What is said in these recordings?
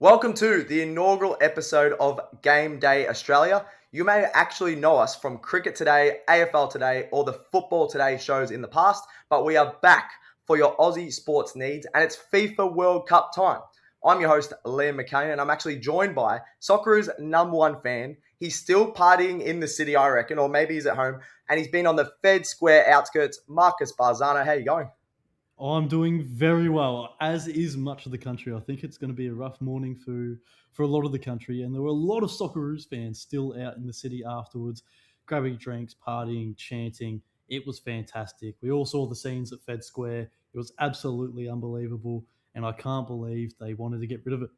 Welcome to the inaugural episode of Game Day Australia. You may actually know us from Cricket Today, AFL Today, or the Football Today shows in the past, but we are back for your Aussie sports needs, and it's FIFA World Cup time. I'm your host, Liam McAllion, and I'm actually joined by Socceroos' number one fan. He's still partying in the city, I reckon, or maybe he's at home, and he's been on the Fed Square outskirts. Marcus Bazzano, how you going? I'm doing very well, as is much of the country. I think it's going to be a rough morning for a lot of the country, and there were a lot of Socceroos fans still out in the city afterwards, grabbing drinks, partying, chanting. It was fantastic. We all saw the scenes at Fed Square. It was absolutely unbelievable, and I can't believe they wanted to get rid of it.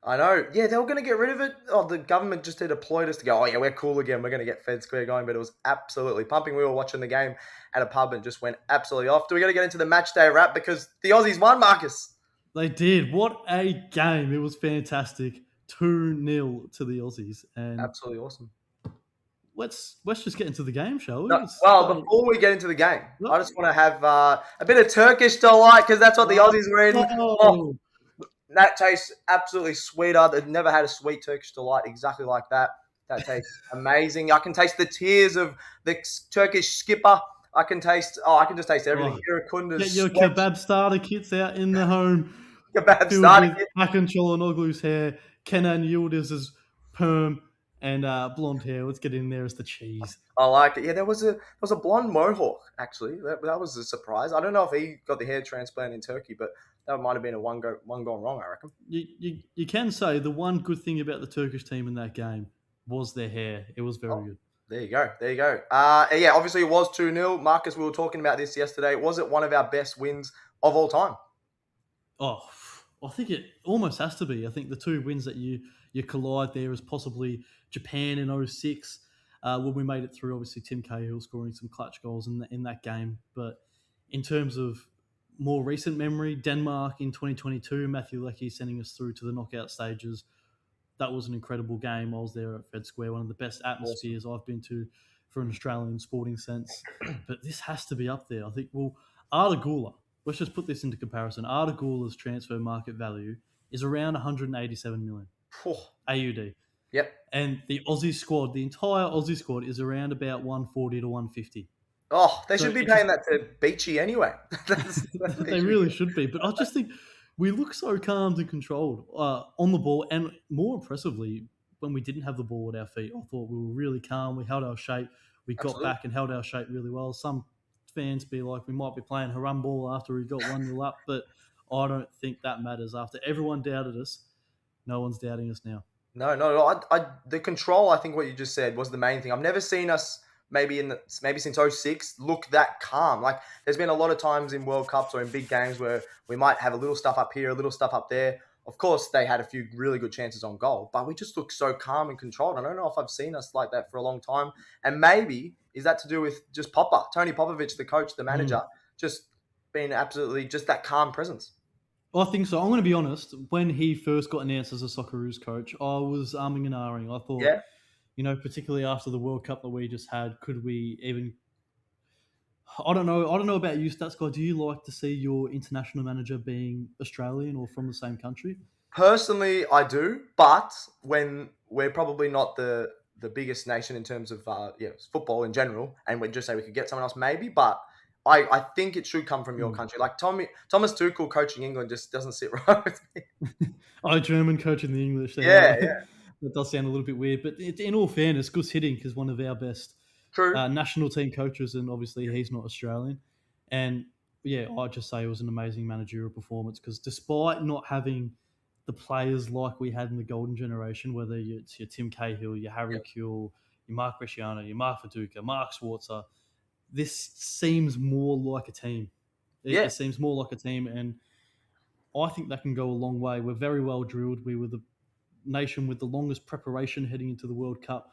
I know. Yeah, they were going to get rid of it. Oh, the government just deployed us to go, oh, yeah, we're cool again. We're going to get Fed Square going. But it was absolutely pumping. We were watching the game at a pub and just went absolutely off. Do we got to get into the match day wrap? Because the Aussies won, Marcus. They did. What a game. It was fantastic. 2-0 to the Aussies. And Absolutely awesome. let's just get into the game, shall we? Well, before we get into the game, I just want to have a bit of Turkish delight because that's what the Aussies were in. Oh, that tastes absolutely sweet. I've never had a sweet Turkish delight exactly like that. That tastes amazing. I can taste the tears of the Turkish skipper. I can just taste everything. Irankunda. Get your kebab starter kits out in the home. Kebab starter kit. Hakan Çalhanoğlu's hair, Kenan Yıldız's perm, and blonde hair. Let's get in there as the cheese. I like it. Yeah, there was a blonde mohawk, actually. That was a surprise. I don't know if he got the hair transplant in Turkey, but that might have been a one gone wrong, I reckon. You can say the one good thing about the Turkish team in that game was their hair. It was very good. There you go. Yeah, obviously it was 2-0. Marcus, we were talking about this yesterday. Was it one of our best wins of all time? Oh, I think it almost has to be. I think the two wins that you collide there is possibly Japan in 2006, when we made it through. Obviously, Tim Cahill scoring some clutch goals in that game. But in terms of more recent memory, Denmark in 2022, Matthew Leckie sending us through to the knockout stages. That was an incredible game. I was there at Fed Square, one of the best atmospheres I've been to for an Australian sporting sense. But this has to be up there. I think, Arda Güler, let's just put this into comparison. Arda Güler's transfer market value is around 187 million AUD. Yep. And the Aussie squad, the entire Aussie squad, is around about 140 to 150. Oh, they should be paying that to Beachy anyway. They really should be. But I just think we look so calm and controlled on the ball. And more impressively, when we didn't have the ball at our feet, I thought we were really calm. We held our shape. We got back and held our shape really well. Some fans be like, we might be playing haram ball after we got 1-0 up. But I don't think that matters. After everyone doubted us, no one's doubting us now. No. The control, I think what you just said was the main thing. I've never seen us maybe since 2006 look that calm. Like there's been a lot of times in World Cups or in big games where we might have a little stuff up here, a little stuff up there. Of course, they had a few really good chances on goal, but we just look so calm and controlled. I don't know if I've seen us like that for a long time. And maybe is that to do with just Tony Popovic, the coach, the manager, just being absolutely just that calm presence. I think so. I'm going to be honest. When he first got announced as a Socceroos coach, I was umming and ahhing. I thought, particularly after the World Cup that we just had, could we even? I don't know about you, Stats Guy. Do you like to see your international manager being Australian or from the same country? Personally, I do. But when we're probably not the biggest nation in terms of football in general, and we'd just say we could get someone else maybe, but I think it should come from your country. Like Thomas Tuchel coaching England just doesn't sit right with me. German coaching the English. Yeah. That does sound a little bit weird. But in all fairness, Gus Hiddink is one of our best national team coaches, and obviously he's not Australian. And I'd just say it was an amazing managerial performance because despite not having the players like we had in the golden generation, whether it's your Tim Cahill, your Harry Kewell, your Mark Bresciano, your Mark Viduka, Mark Schwarzer, this seems more like a team. It seems more like a team, and I think that can go a long way. We're very well drilled. We were the nation with the longest preparation heading into the World Cup,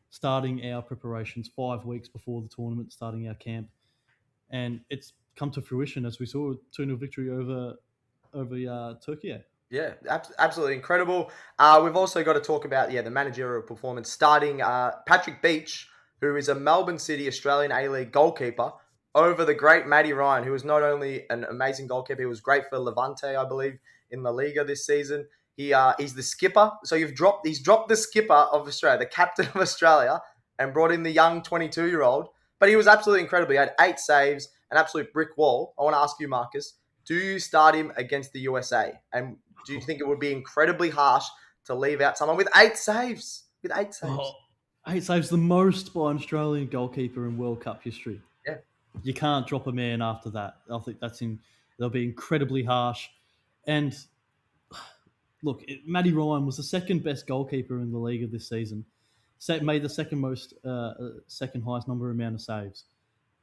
starting our preparations 5 weeks before the tournament, starting our camp. And it's come to fruition as we saw a 2-0 victory over Türkiye. Yeah, absolutely incredible. We've also got to talk about the managerial performance, starting Patrick Beach, who is a Melbourne City Australian A-League goalkeeper, over the great Matty Ryan, who was not only an amazing goalkeeper, he was great for Levante, I believe, in La Liga this season. He's the skipper. So he's dropped the skipper of Australia, the captain of Australia, and brought in the young 22-year-old. But he was absolutely incredible. He had 8 saves, an absolute brick wall. I want to ask you, Marcus, do you start him against the USA? And do you think it would be incredibly harsh to leave out someone with 8 saves? With 8 saves. Oh, 8 saves, the most by an Australian goalkeeper in World Cup history. Yeah. You can't drop a man after that. I think they'll be incredibly harsh. And look, Matty Ryan was the second best goalkeeper in the league of this season. Made the second highest amount of saves.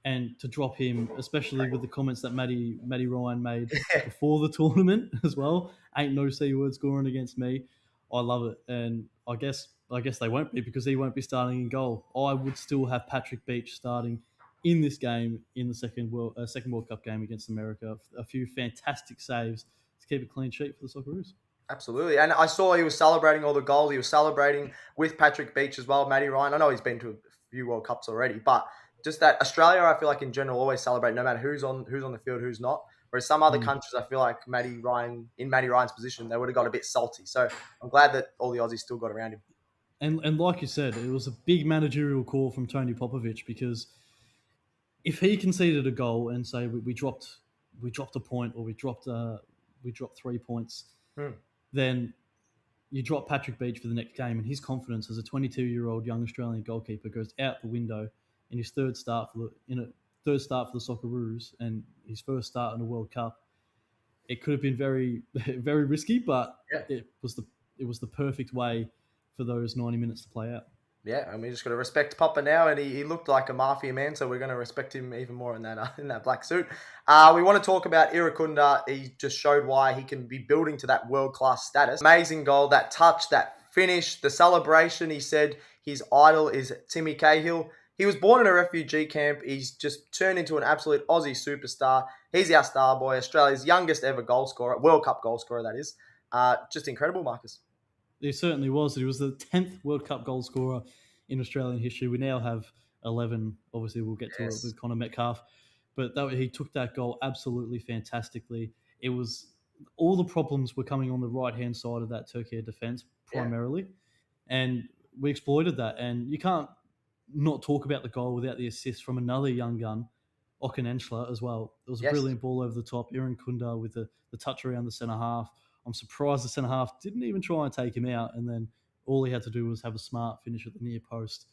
And to drop him, especially with the comments that Matty Ryan made before the tournament as well, ain't no C word scoring against me. I love it, and I guess they won't be, because he won't be starting in goal. I would still have Patrick Beach starting in this game, in the second World Cup game against America. A few fantastic saves to keep a clean sheet for the Socceroos. Absolutely. And I saw he was celebrating all the goals. He was celebrating with Patrick Beach as well, Matty Ryan. I know he's been to a few World Cups already, but just that Australia, I feel like in general, always celebrate no matter who's on the field, who's not. Whereas some other countries, I feel like Matty Ryan's position, they would have got a bit salty. So I'm glad that all the Aussies still got around him. And like you said, it was a big managerial call from Tony Popovich, because if he conceded a goal and say we dropped a point, or we dropped 3 points, then you drop Patrick Beach for the next game, and his confidence as a 22-year-old young Australian goalkeeper goes out the window in his third start for the Socceroos, and his first start in a World Cup. It could have been very, very risky, but it was the perfect way for those 90 minutes to play out. Yeah, and we just got to respect Papa now, and he looked like a mafia man, so we're going to respect him even more in that black suit. We want to talk about Irankunda. He just showed why he can be building to that world-class status. Amazing goal, that touch, that finish, the celebration. He said his idol is Timmy Cahill. He was born in a refugee camp. He's just turned into an absolute Aussie superstar. He's our Starboy, Australia's youngest ever goal scorer, World Cup goal scorer, that is. Just incredible, Marcus. He certainly was. He was the 10th World Cup goal scorer in Australian history. We now have 11. Obviously, we'll get to it with Connor Metcalf. But he took that goal absolutely fantastically. It was all the problems were coming on the right-hand side of that Türkiye defence primarily. And we exploited that. And you can't not talk about the goal without the assist from another young gun, Okan Enschler, as well. It was a brilliant ball over the top. Irankunda with the touch around the centre half. I'm surprised the centre half didn't even try and take him out, and then all he had to do was have a smart finish at the near post.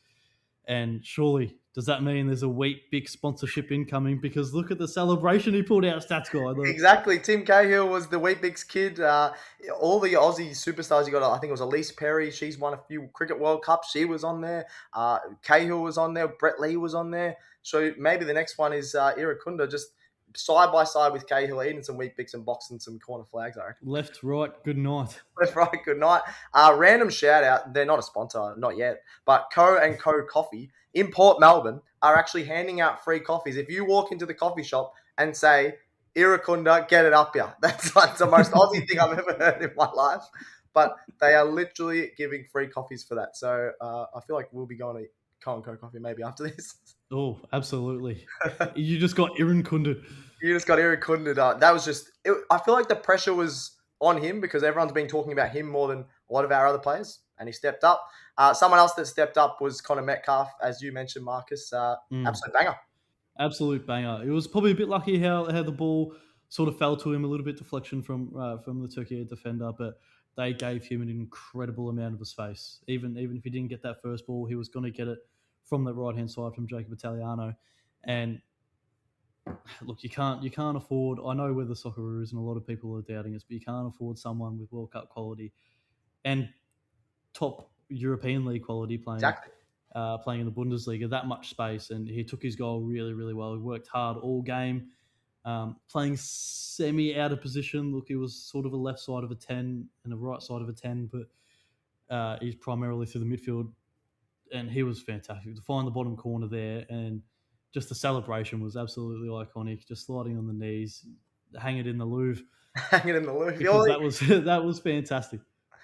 And surely, does that mean there's a Wheat-Bix sponsorship incoming? Because look at the celebration he pulled out, Stats Guy. Exactly. Tim Cahill was the Wheat-Bix kid. All the Aussie superstars you got, I think it was Elise Perry. She's won a few Cricket World Cups. She was on there. Cahill was on there. Brett Lee was on there. So maybe the next one is Irankunda, just side by side with Cahill, eating some Wheat-Bix and boxing some corner flags, I reckon. Left, right, good night. Left, right, good night. Random shout out. They're not a sponsor, not yet, but Co & Co Coffee in Port Melbourne are actually handing out free coffees. If you walk into the coffee shop and say, Irankunda, get it up here. That's like the most Aussie thing I've ever heard in my life. But they are literally giving free coffees for that. So I feel like we'll be going to Co & Co Coffee maybe after this. Oh, absolutely. You just got Irankunda. You just got Irankunda. That was just... I feel like the pressure was on him because everyone's been talking about him more than a lot of our other players, and he stepped up. Someone else that stepped up was Connor Metcalf, as you mentioned, Marcus. Absolute banger. Absolute banger. It was probably a bit lucky how the ball sort of fell to him, a little bit deflection from the Türkiye defender, but they gave him an incredible amount of space. Even if he didn't get that first ball, he was going to get it from the right-hand side from Jacob Italiano. And look, you can't afford... I know we're the Socceroos and a lot of people are doubting us, but you can't afford someone with World Cup quality and top European League quality playing in the Bundesliga, that much space. And he took his goal really, really well. He worked hard all game, playing semi out of position. Look, he was sort of a left side of a 10 and a right side of a 10, but he's primarily through the midfield. And he was fantastic to find the bottom corner there, and just the celebration was absolutely iconic. Just sliding on the knees, hang it in the Louvre. Hang it in the Louvre. Because that was fantastic.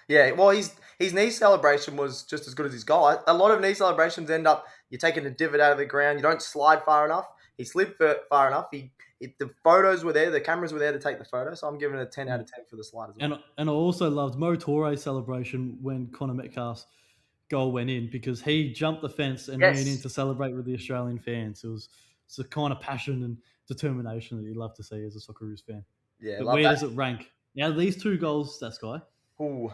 Yeah, well, his knee celebration was just as good as his goal. A lot of knee celebrations end up, you're taking a divot out of the ground, you don't slide far enough. He slid far enough. He the photos were there, the cameras were there to take the photo. So I'm giving it a 10 out of 10 for the slide as well. And I also loved Mo Torre's celebration when Connor Metcalf's goal went in, because he jumped the fence and ran in to celebrate with the Australian fans. It's the kind of passion and determination that you love to see as a Socceroos fan. Yeah, but where does it rank? Now, these 2 goals, that guy. Ooh.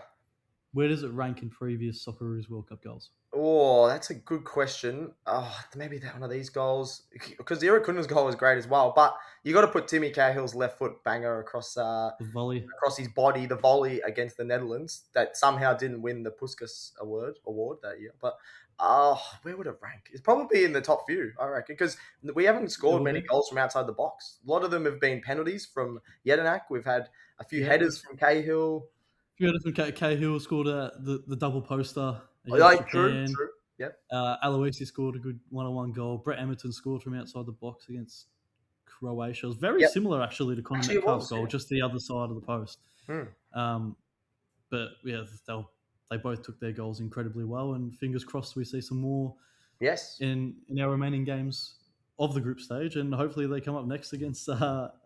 Where does it rank in previous Socceroos World Cup goals? Oh, that's a good question. Oh, maybe that one of these goals, because the Irakunda's goal was great as well. But you got to put Timmy Cahill's left foot banger across the volley, across his body, the volley against the Netherlands that somehow didn't win the Puskas award that year. But where would it rank? It's probably in the top few, I reckon, because we haven't scored many goals from outside the box. A lot of them have been penalties from Jedinak. We've had a few headers from Cahill. Cahill scored the double poster. True. Yep. Aloisi scored a good one-on-one goal. Brett Emerton scored from outside the box against Croatia. It was very similar, actually, to Connor Metcalf's goal, just the other side of the post. But yeah, they both took their goals incredibly well, and fingers crossed we see some more. Yes. In our remaining games of the group stage, and hopefully they come up next against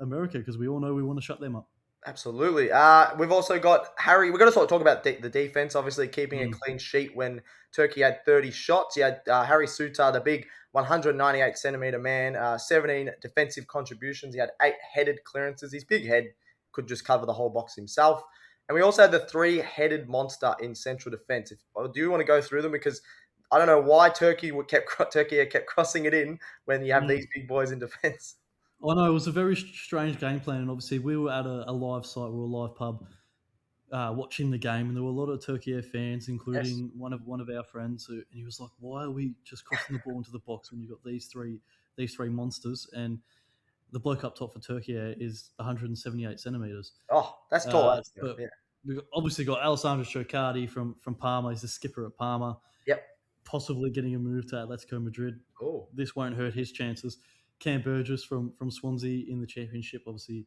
America, because we all know we want to shut them up. Absolutely. We've also got Harry. We're going to sort of talk about the defense, obviously keeping a clean sheet when Turkey had 30 shots. You had Harry Sutar, the big 198 centimeter man, 17 defensive contributions. He had 8 headed clearances. His big head could just cover the whole box himself. And we also had the 3-headed monster in central defense. Do you want to go through them? Because I don't know why Turkey kept crossing it in when you have these big boys in defense. I know, it was a very strange game plan, and obviously we were at a live site, we were a live pub, watching the game, and there were a lot of Türkiye fans, including one of our friends, and he was like, "Why are we just crossing the ball into the box when you've got these three monsters?" And the bloke up top for Türkiye is 178 centimeters. Oh, that's tall. We've obviously got Alessandro Chocardi from Parma. He's the skipper at Parma. Yep. Possibly getting a move to Atletico Madrid. Oh, this won't hurt his chances. Cam Burgess from Swansea in the Championship, obviously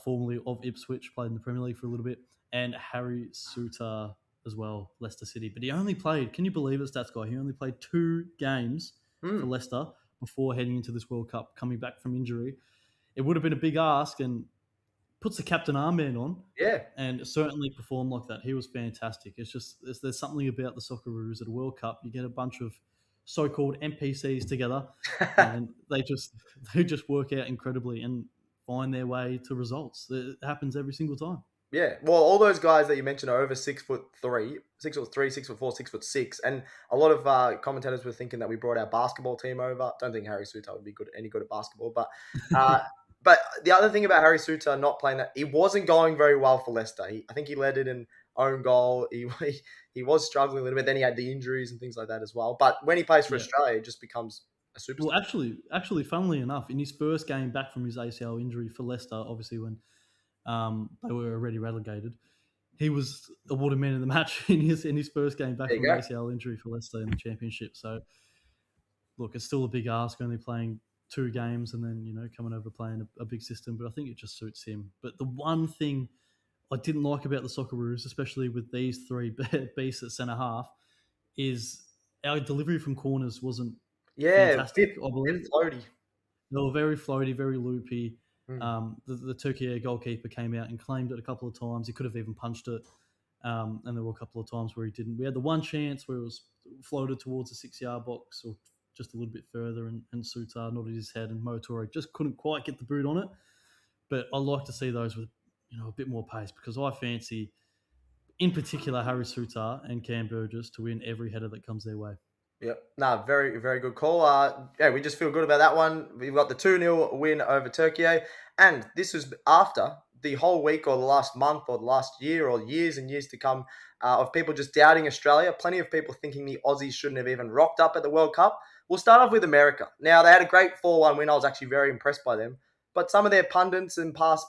formerly of Ipswich, played in the Premier League for a little bit, and Harry Sutar as well, Leicester City. But he only played, can you believe it, Stats Guy? He only played 2 games for Leicester before heading into this World Cup, coming back from injury. It would have been a big ask, and puts the captain armband on, and certainly performed like that. He was fantastic. It's just there's something about the Socceroos at a World Cup. You get a bunch of so-called NPCs together, and they just work out incredibly and find their way to results. It happens every single time. Yeah, well, all those guys that you mentioned are over 6'3", 6'3", 6'4", 6'6", and a lot of commentators were thinking that we brought our basketball team over. Don't think Harry Sutar would be any good at basketball, but but the other thing about Harry Sutar not playing that, he wasn't going very well for Leicester. I think he led it in own goal. He was struggling a little bit. Then he had the injuries and things like that as well. But when he plays for Australia, it just becomes a superstar. Well, actually, funnily enough, in his first game back from his ACL injury for Leicester, obviously when they were already relegated, he was awarded man of the match in his first game back from an ACL injury for Leicester in the Championship. So, look, it's still a big ask, only playing 2 games and then, coming over playing a big system. But I think it just suits him. But the one thing I didn't like about the Socceroos, especially with these 3 beasts at centre-half, is our delivery from corners wasn't fantastic, I believe. Floaty. They were very floaty, very loopy. The Türkiye goalkeeper came out and claimed it a couple of times. He could have even punched it. And there were a couple of times where he didn't. We had the one chance where it was floated towards the 6-yard box or just a little bit further, and Sutar nodded his head, and Mo Torre just couldn't quite get the boot on it. But I like to see those with a bit more pace, because I fancy, in particular, Harry Sutar and Cam Burgess to win every header that comes their way. Yep. Very, very good call. We just feel good about that one. We've got the 2-0 win over Türkiye. And this was after the whole week or the last month or the last year or years and years to come of people just doubting Australia. Plenty of people thinking the Aussies shouldn't have even rocked up at the World Cup. We'll start off with America. Now, they had a great 4-1 win. I was actually very impressed by them. But some of their pundits and past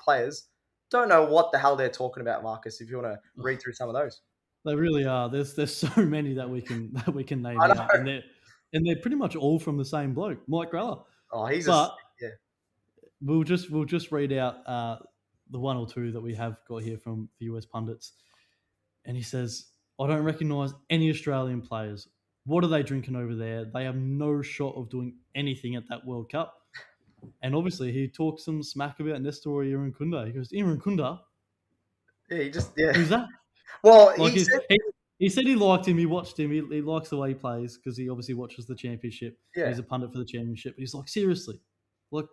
players don't know what the hell they're talking about, Marcus, if you want to read through some of those. They really are. There's so many that we can name out, and they're pretty much all from the same bloke, Mike Greller. Oh, he's We'll just read out the 1 or 2 that we have got here from the US pundits, and he says, "I don't recognise any Australian players. What are they drinking over there? They have no shot of doing anything at that World Cup. And obviously, he talks some smack about Nestor Irankunda. He goes, Irankunda? Yeah. Who's that? Well, Like he said, he said he liked him. He watched him. He likes the way he plays because he obviously watches the championship. yeah. He's a pundit for the championship. But he's like, seriously, like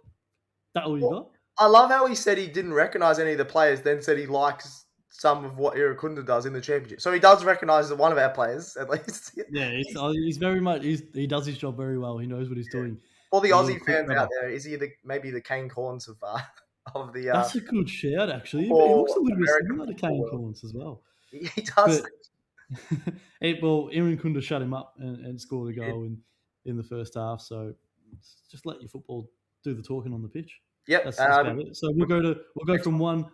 that all you Well, got? I love how he said he didn't recognize any of the players, then said he likes some of what Irankunda does in the championship. So he does recognize one of our players, at least. Yeah, he's very much. He does his job very well. He knows what he's doing. All the A little Aussie quick fans grabber. out there, is he maybe the Kane Corns of the That's a good shout, actually. He looks a football, little bit American similar to football Kane world? Corns as well. He does. But well, Irankunda shut him up and scored a goal in the first half. So just let your football do the talking on the pitch. Yep. That's about it. So we'll go from one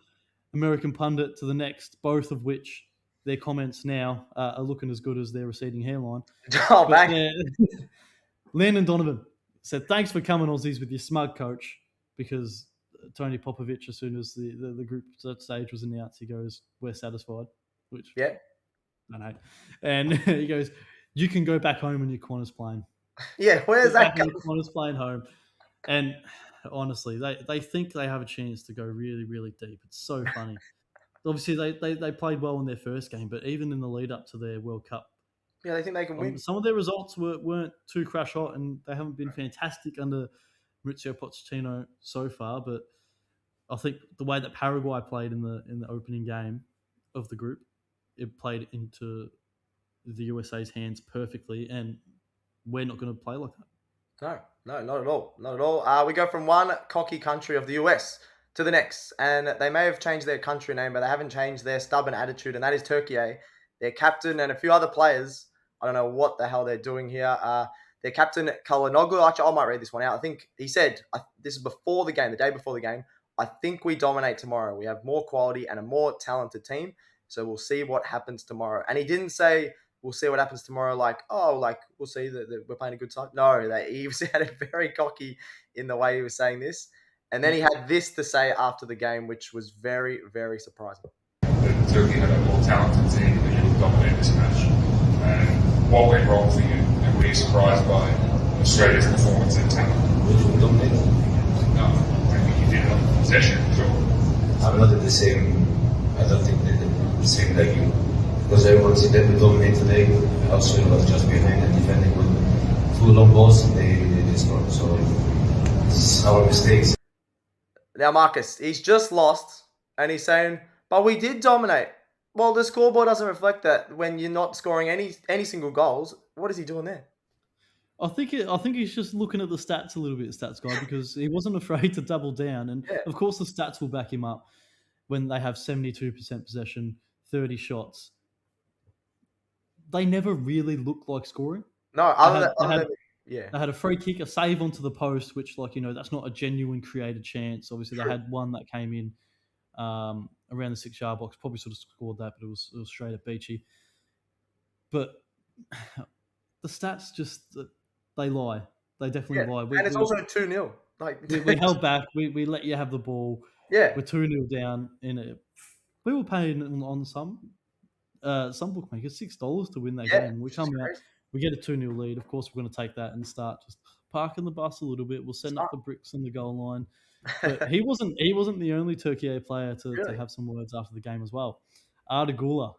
American pundit to the next, both of which their comments now are looking as good as their receding hairline. Oh, bang. Landon Donovan said, "Thanks for coming, Aussies, with your smug coach," because Tony Popovich, as soon as the group stage was announced, he goes, "We're satisfied," which Yeah. I know. And he goes, "You can go back home when your Qantas plane." Yeah, where's that going? Qantas plane home. And honestly, they think they have a chance to go really, really deep. It's so funny. Obviously, they played well in their first game, but even in the lead up to their World Cup, yeah, they think they can win. some of their results weren't too crash hot, and they haven't been fantastic under Maurizio Pochettino so far. But I think the way that Paraguay played in the opening game of the group, it played into the USA's hands perfectly, and we're not going to play like that. No, not at all. Not at all. We go from one cocky country of the US to the next, and they may have changed their country name, but they haven't changed their stubborn attitude, and that is Türkiye. Their captain and a few other players, I don't know what the hell they're doing here. Their captain, Kalanoğlu, actually, I might read this one out. I think he said, this is before the game, the day before the game, "I think we dominate tomorrow. We have more quality and a more talented team, so we'll see what happens tomorrow." And he didn't say, "We'll see what happens tomorrow," like, "Oh, like, we'll see that we're playing a good side." No, he sounded very cocky in the way he was saying this. And then he had this to say after the game, which was very, very surprising. Turkey had a more talented team that you would dominate this match. What went wrong for you? And were you surprised by Australia's performance in talent? Which we dominated? No, I think you did it on possession, sure. I'm not at the same. I don't think they're the same like you. Because everyone said that we dominate today. Australia was just behind and defending with 2 long balls and they scored. So it's our mistakes. Now, Marcus, he's just lost and he's saying, "But we did dominate." Well, the scoreboard doesn't reflect that when you're not scoring any single goals. What is he doing there? I think he's just looking at the stats a little bit, stats guy, because he wasn't afraid to double down. And of course, the stats will back him up when they have 72% possession, 30 shots. They never really look like scoring. No, they had a free kick, a save onto the post, which, that's not a genuine created chance. Obviously, They had one that came in around the 6-yard box. Probably should have scored that, but it was straight at Beachy. But the stats just they lie. They definitely lie. And it's also 2-0. Like we held back. We let you have the ball. Yeah, we're 2-0 down in it. We were paying on some bookmakers $6 to win that game. We come out, we get a 2-0 lead. Of course, we're going to take that and start just parking the bus a little bit. We'll send up the bricks on the goal line. But he wasn't the only Türkiye player to have some words after the game as well. Arda Güler,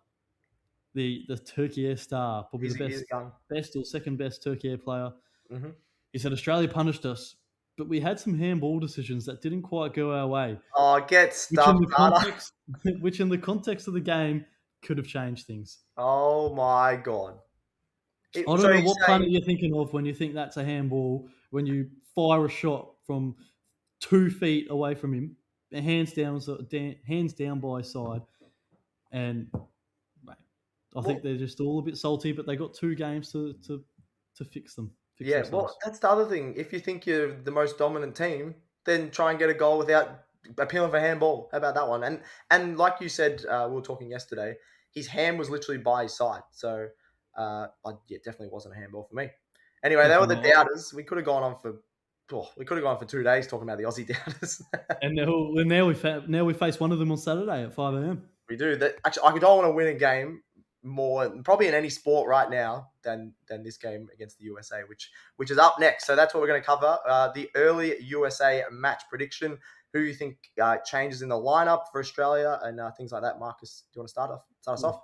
the Türkiye star, probably the best or second best Türkiye player. Mm-hmm. He said, "Australia punished us, but we had some handball decisions that didn't quite go our way." Oh, get stuffed, which in the context of the game could have changed things. Oh my God. I don't know what planet you're thinking of when you think that's a handball, when you fire a shot from 2 feet away from him, hands down by his side. And I think they're just all a bit salty, but they got 2 games to fix them. Well, that's the other thing. If you think you're the most dominant team, then try and get a goal without appealing for handball. How about that one? And like you said, we were talking yesterday, his hand was literally by his side. So, definitely wasn't a handball for me. Anyway, they were the doubters. We could have gone on for 2 days talking about the Aussie doubters. And now we face one of them on Saturday at 5 a.m. We do that. Actually, I don't want to win a game more probably in any sport right now than this game against the USA, which is up next. So that's what we're going to cover. The early USA match prediction. Who you think changes in the lineup for Australia and things like that. Marcus, do you want to start us off?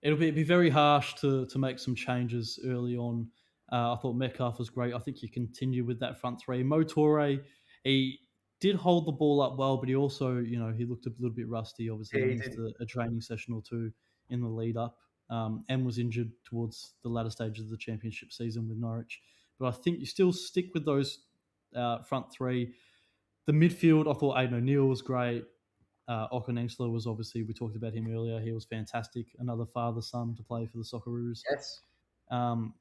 It'll be very harsh to make some changes early on. I thought Metcalf was great. I think you continue with that front three. Mo Toure, he did hold the ball up well, but he also, he looked a little bit rusty. Obviously, he missed a training session or two in the lead up, and was injured towards the latter stages of the championship season with Norwich. But I think you still stick with those front three. The midfield, I thought Aidan O'Neill was great. Okonengsler was obviously, we talked about him earlier. He was fantastic. Another father-son to play for the Socceroos. Yes. And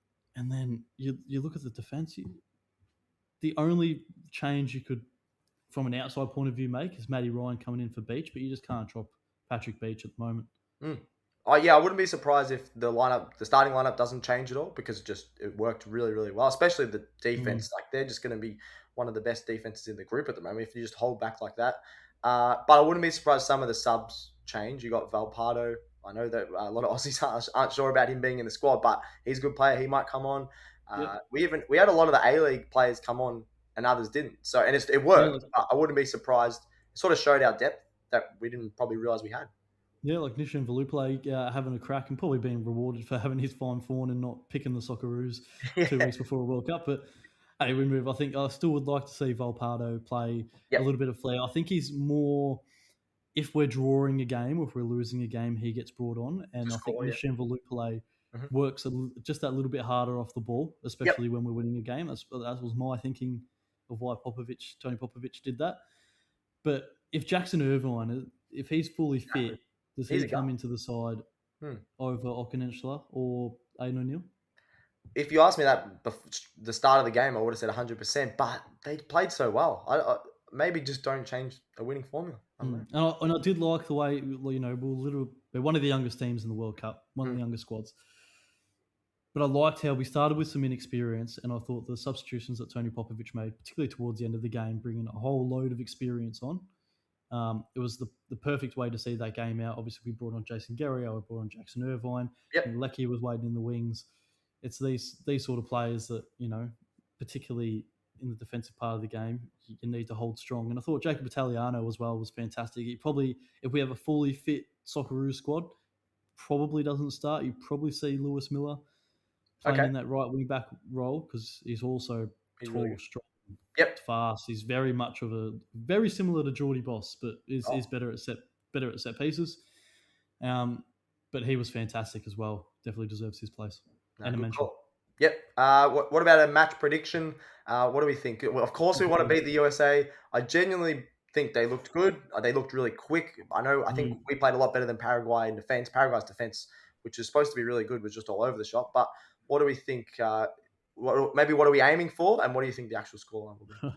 then you look at the defence. The only change you could, from an outside point of view, make is Matty Ryan coming in for Beach, but you just can't drop Patrick Beach at the moment. Oh yeah, I wouldn't be surprised if the starting lineup doesn't change at all, because it worked really, really well, especially the defense. Like, they're just going to be one of the best defenses in the group at the moment if you just hold back like that. But I wouldn't be surprised some of the subs change. You got Valpardo. I know that a lot of Aussies aren't sure about him being in the squad, but he's a good player. He might come on. We had a lot of the A-League players come on and others didn't. So, and it worked. Yeah. I wouldn't be surprised. It sort of showed our depth that we didn't probably realize we had. Yeah, like Nishan Veluplay having a crack and probably being rewarded for having his fine form and not picking the Socceroos 2 weeks before a World Cup. But hey, we move. I think I still would like to see Valpardo play a little bit of flair. I think he's more, if we're drawing a game or if we're losing a game, he gets brought on. And I think Nishan Veluplay works just that little bit harder off the ball, especially when we're winning a game. That was my thinking of why Tony Popovic did that. But if Jackson Irvine, if he's fully fit, does he come into the side over Okonengsler or Aidan O'Neill? If you asked me that before the start of the game, I would have said 100%. But they played so well. I maybe just don't change a winning formula. And I did like the way, we're one of the youngest teams in the World Cup, one of the youngest squads. But I liked how we started with some inexperience, and I thought the substitutions that Tony Popovic made, particularly towards the end of the game, bringing a whole load of experience on. It was the perfect way to see that game out. Obviously, we brought on Jason Guerrero, we brought on Jackson Irvine, and Lecky was waiting in the wings. It's these sort of players that, particularly in the defensive part of the game, you need to hold strong. And I thought Jacob Italiano as well was fantastic. He probably, if we have a fully fit Socceroos squad, probably doesn't start. You probably see Lewis Miller playing in that right wing back role, because he's also tall, really strong, fast. He's very much very similar to Geordie Boss, but is better at set pieces. But he was fantastic as well. Definitely deserves his place and a mention. Call. Yep. What about a match prediction? What do we think? Well, of course, we want to beat the USA. I genuinely think they looked good. They looked really quick. I think we played a lot better than Paraguay in defense. Paraguay's defense, which is supposed to be really good, was just all over the shop. But what do we think? What are we aiming for? And what do you think the actual scoreline will be?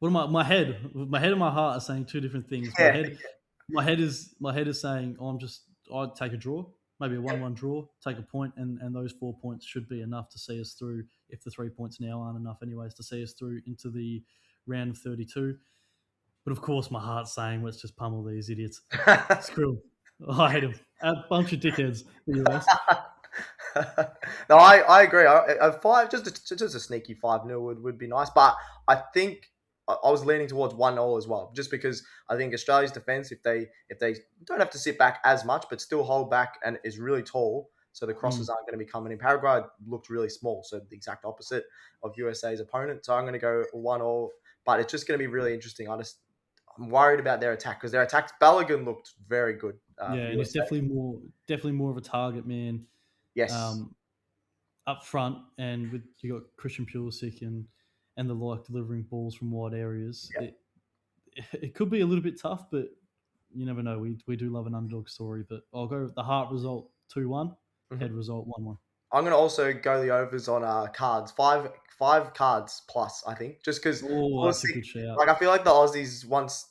Well, my head and my heart are saying two different things. My head is saying, I'd take a draw. Maybe a 1-1 draw, take a point, and those 4 points should be enough to see us through, if the 3 points now aren't enough anyways, to see us through into the round of 32. But of course, my heart's saying, let's just pummel these idiots. Screw them. I hate them. A bunch of dickheads, the US. No, I agree. Just a sneaky 5-0 would be nice. But I think I was leaning towards 1-0 as well, just because I think Australia's defense, if they don't have to sit back as much, but still hold back and is really tall, so the crosses aren't going to be coming in. Paraguay looked really small, so the exact opposite of USA's opponent. So I'm going to go 1-0, but it's just going to be really interesting. I'm worried about their attack, because their attack, Balogun looked very good. And he's definitely more of a target man. Yes. Up front, and you got Christian Pulisic and the like delivering balls from wide areas. Yep. It could be a little bit tough, but you never know. We do love an underdog story, but I'll go with the heart result 2-1, head result 1-1. I'm going to also go the overs on cards, five cards plus, I think, just because that's a good shout. Like, I feel like the Aussies, once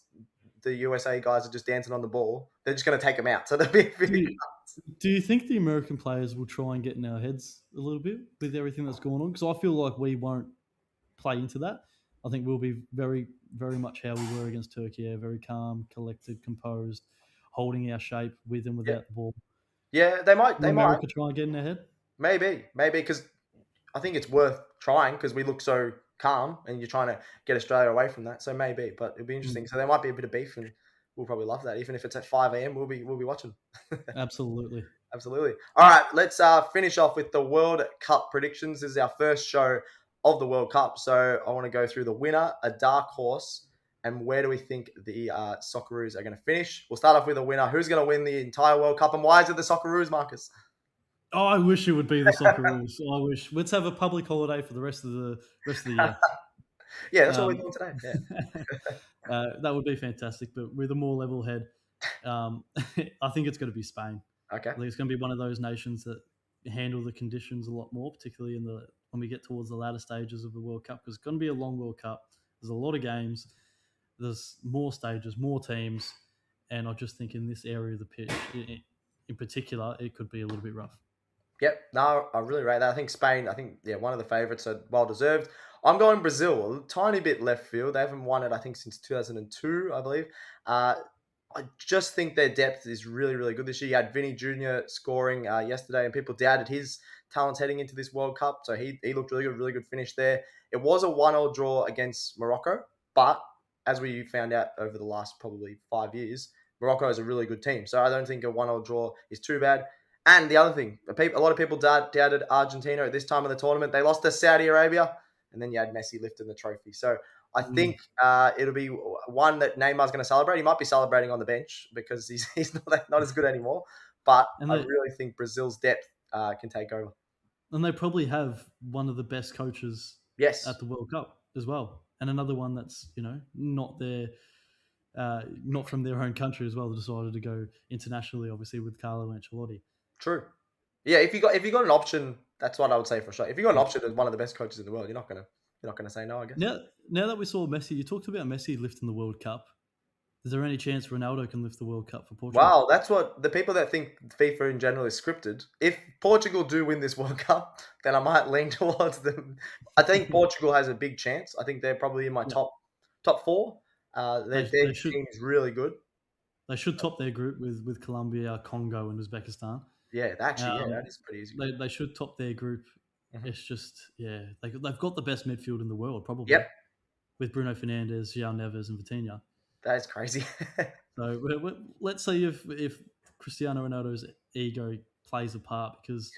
the USA guys are just dancing on the ball, they're just going to take them out. So they'll be do you think the American players will try and get in our heads a little bit with everything that's going on? Because I feel like we won't play into that. I think we'll be very, very much how we were against Turkey, very calm, collected, composed, holding our shape with and without the ball. Yeah, they might. Will America try and get in their head? Maybe, because I think it's worth trying because we look so calm, and you're trying to get Australia away from that. So maybe, but it'll be interesting. So there might be a bit of beef, and we'll probably love that. Even if it's at 5 a.m., we'll be watching. Absolutely. Absolutely. All right, let's finish off with the World Cup predictions. This is our first show of the World Cup, so I want to go through the winner, a dark horse, and where do we think the Socceroos are going to finish. We'll start off with a winner. Who's going to win the entire World Cup, and why is it the Socceroos, Marcus? Oh, I wish it would be the Socceroos. I wish. Let's have a public holiday for the rest of the year. Yeah, that's what we're doing today. Yeah. That would be fantastic, but with a more level head, I think it's going to be Spain. Okay. I think it's going to be one of those nations that handle the conditions a lot more, particularly when we get towards the latter stages of the World Cup, because it's going to be a long World Cup. There's a lot of games. There's more stages, more teams, and I just think in this area of the pitch, in particular, it could be a little bit rough. Yep, no, I really rate that. I think Spain, one of the favourites, are well deserved. I'm going Brazil, a tiny bit left field. They haven't won it, I think, since 2002, I believe. I just think their depth is really, really good this year. You had Vinny Jr. scoring yesterday, and people doubted his talents heading into this World Cup. So he looked really good finish there. It was a 1-1 draw against Morocco, but as we found out over the last probably 5 years, Morocco is a really good team. So I don't think a 1-1 draw is too bad. And the other thing, a lot of people doubted Argentina at this time of the tournament. They lost to Saudi Arabia, and then you had Messi lifting the trophy. So I think it'll be one that Neymar's going to celebrate. He might be celebrating on the bench because he's not as good anymore. But I really think Brazil's depth can take over. And they probably have one of the best coaches at the World Cup as well. And another one that's, not from their own country as well. They decided to go internationally, obviously, with Carlo Ancelotti. True. Yeah, if you got an option, that's what I would say for sure. If you got an option as one of the best coaches in the world, you're not gonna say no, I guess. Now that we saw Messi, you talked about Messi lifting the World Cup. Is there any chance Ronaldo can lift the World Cup for Portugal? Wow, that's what the people that think FIFA in general is scripted. If Portugal do win this World Cup, then I might lean towards them. I think Portugal has a big chance. I think they're probably in my top four. Their team is really good. They should top their group with Colombia, Congo, and Uzbekistan. Yeah, actually, that is pretty easy. They should top their group. Mm-hmm. It's just, they've got the best midfield in the world, probably. Yep. With Bruno Fernandes, João Neves, and Vitinha. That is crazy. So let's say if Cristiano Ronaldo's ego plays a part, because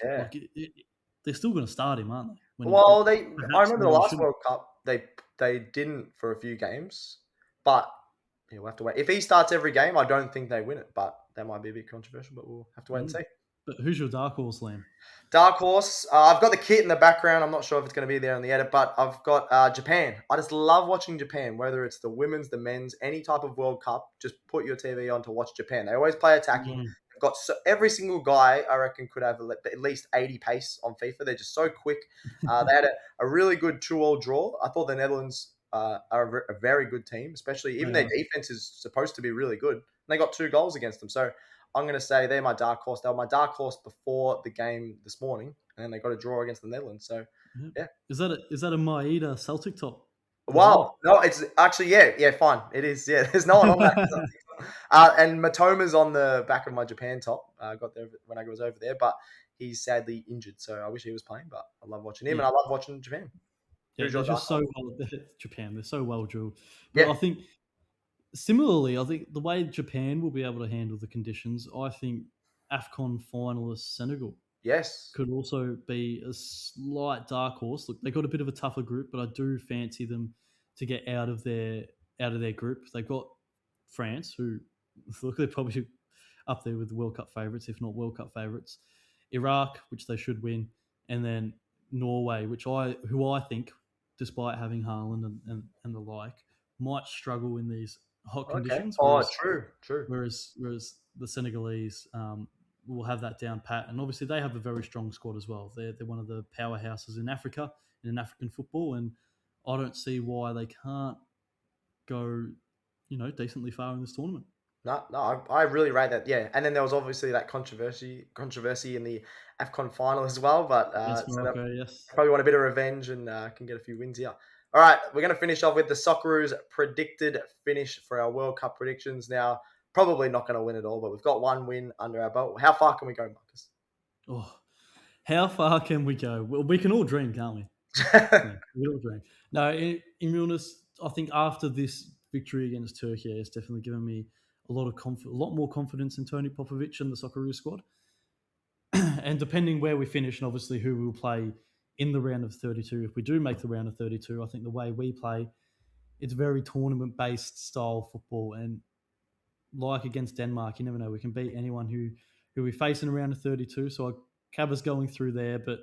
they're still going to start him, aren't they? I remember the last World Cup, they didn't for a few games, but we'll have to wait. If he starts every game, I don't think they win it, but that might be a bit controversial, but we'll have to wait and see. But who's your dark horse, Liam? Dark horse. I've got the kit in the background. I'm not sure if it's going to be there on the edit, but I've got Japan. I just love watching Japan, whether it's the women's, the men's, any type of World Cup. Just put your TV on to watch Japan. They always play attacking. They've got every single guy, I reckon, could have at least 80 pace on FIFA. They're just so quick. They had a really good 2-2 draw. I thought the Netherlands are a very good team, especially even their defense is supposed to be really good. And they got 2 goals against them. So I'm going to say they're my dark horse. They were my dark horse before the game this morning, and then they got a draw against the Netherlands. So, yeah. Is that a Maeda Celtic top? Wow. No, it's actually, fine. It is, There's no one on that. And Matoma's on the back of my Japan top. I got there when I was over there, but he's sadly injured. So I wish he was playing, but I love watching him, and I love watching Japan. Yeah, they're just so well. Japan, they're so well drilled. But I think similarly, I think the way Japan will be able to handle the conditions, I think AFCON finalist Senegal could also be a slight dark horse. Look, they got a bit of a tougher group, but I do fancy them to get out of their group. They've got France, who look, they're probably up there with the World Cup favourites, if not World Cup favourites. Iraq, which they should win, and then Norway, who I think, despite having Haaland and the like, might struggle in these hot conditions. True. Whereas the Senegalese will have that down pat, and obviously they have a very strong squad as well. They're one of the powerhouses in Africa, in African football, and I don't see why they can't go, decently far in this tournament. No, I really rate that. Yeah, and then there was obviously that controversy in the AFCON final as well. But Morocco, probably want a bit of revenge and can get a few wins here. All right, we're going to finish off with the Socceroos predicted finish for our World Cup predictions. Now, probably not going to win it all, but we've got one win under our belt. How far can we go, Marcus? Oh, how far can we go? Well, we can all dream, can't we? Yeah, we can all dream. No, in realness, I think after this victory against Turkey, it's definitely given me a lot more confidence in Tony Popovic and the Socceroos squad. And depending where we finish, and obviously who we will play in the round of 32, if we do make the round of 32, I think the way we play, it's very tournament-based style football. And like against Denmark, you never know. We can beat anyone who we face in a round of 32. So Cabba's going through there, but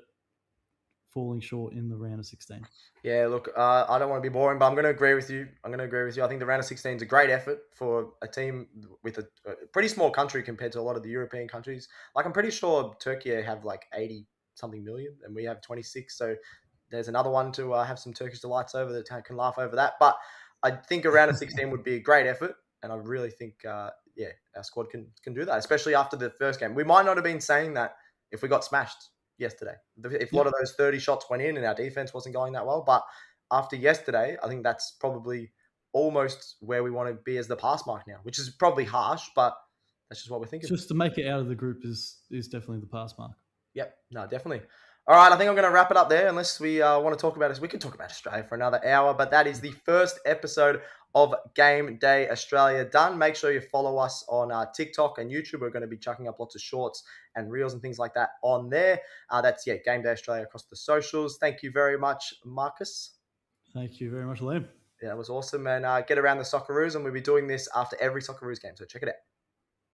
falling short in the round of 16. Yeah, look, I don't want to be boring, but I'm going to agree with you. I think the round of 16 is a great effort for a team with a pretty small country compared to a lot of the European countries. Like, I'm pretty sure Turkey have like 80-something million, and we have 26. So there's another one to have some Turkish delights over that can laugh over that. But I think a round of 16 would be a great effort, and I really think, our squad can do that, especially after the first game. We might not have been saying that if we got smashed yesterday. If a lot of those 30 shots went in and our defense wasn't going that well. But after yesterday, I think that's probably almost where we want to be as the pass mark now, which is probably harsh, but that's just what we're thinking. Just to make it out of the group is definitely the pass mark. Yep. No, definitely. All right, I think I'm going to wrap it up there unless we want to talk about it. We can talk about Australia for another hour, but that is the first episode of Game Day Australia done. Make sure you follow us on TikTok and YouTube. We're going to be chucking up lots of shorts and reels and things like that on there. That's Game Day Australia across the socials. Thank you very much, Marcus. Thank you very much, Liam. Yeah, that was awesome. And get around the Socceroos, and we'll be doing this after every Socceroos game, so check it out.